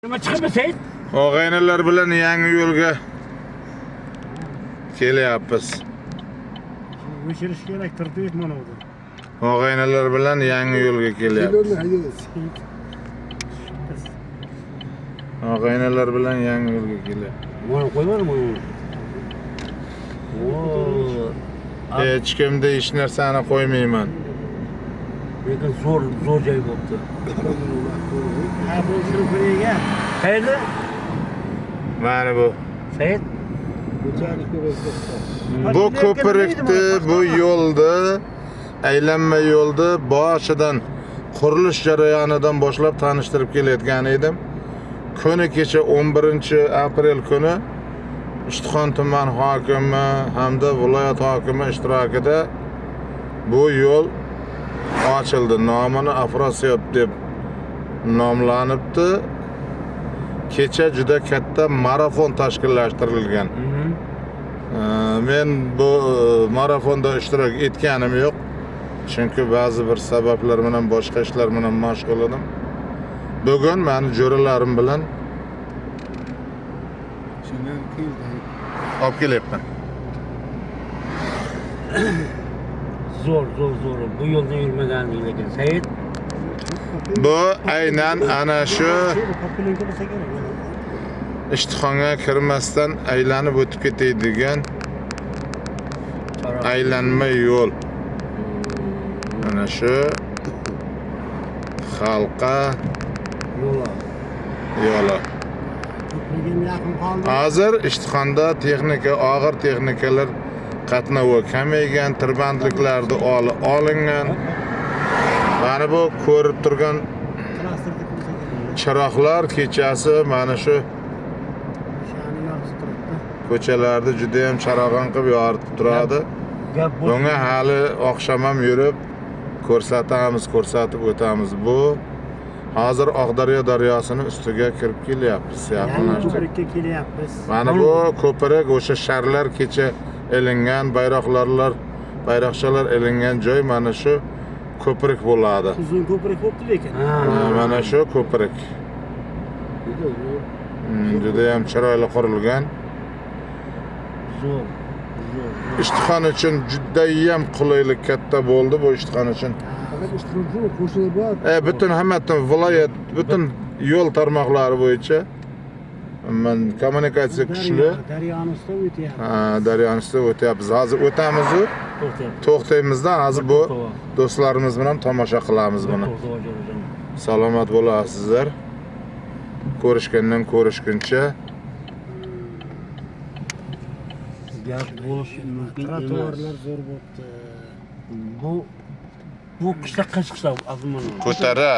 Nima chiqmasayd? Og'aynilar bilan yangi yo'lga kelyapmiz. O'chirish kerak, turtib mana bu. Og'aynilar bilan yangi yo'lga kelyapmiz. Og'aynilar bilan yangi yo'lga kelyapmiz. Mana qo'ymadim buni. Hech kimda hech narsani qo'ymayman. Lekin zo'r joy bo'libdi. Ha, bu shunga. Qayerda? Mana bu. Sayt. Bu ko'prikni, bu yo'lda, aylanma yo'lda boshidan qurilish jarayonidan boshlab tanishtirib kelayotgan edim. Kuni kecha 11-aprel kuni Ishtixon tuman hokimi hamda viloyat hokimi ishtirokida bu yo'l ochildi. Nomini Afrosiyot deb nomlanibdi. Kecha juda katta marafon tashkillashtirilgan. Men bu marafonda ishtirok etganim yo'q. Chunki ba'zi bir sabablar bilan boshqa ishlar bilan mashg'ul edim. Bugun meni jo'ralarim bilan olib kelyapman. Zo'r. Bu yo'lda yurmaganlik lekin Sayt. Bu aynan ana shu Ishtixonga kirmasdan aylanib o'tib ketadigan aylanma yo'l. Mana shu halqa yo'li. Hozir Ishtixonda texnika, og'ir texnikalar qatnovi kamaygan, tirbandliklarni olingan. Mana bu ko'rib turgan chiroqlar kechasi mana shu ko'chalarda juda ham charog'on qilib yoritib turadi. Bunga hali oqshom ham yurib ko'rsatib o'tamiz. Bu hozir Oqdaryo daryosining ustiga kirib kelyapmiz, yaqinlashib kelyapmiz. Mana bu ko'prik, o'sha sharlar kecha ilingan, bayroqchalar ilingan joy mana shu ko'prik bo'ladi. Uzun ko'prik bo'libdi lekin. Mana shu ko'prik. Juda ham chiroyli qurilgan. Zo'r. Ishtixon uchun juda ham qulaylik katta bo'ldi bu Ishtixon uchun. Butun hammadan viloyat, butun yo'l tarmoqlari bo'yicha kommunikatsiya kuchli. Daryoni ustida o'tyapmiz. Daryoni ustida o'tyapmiz. Hozir o'tamiz-u, to'xtaymizda hozir bu do'stlarimiz bilan tomosha qilamiz buni. Salomat bo'lasizlar. Ko'rishgandan ko'rishguncha. Gap bo'lishi mumkin emas. Trotuarlar zo'r bo'libdi. Bu qishloq qaysi qishloq? Ko'tara.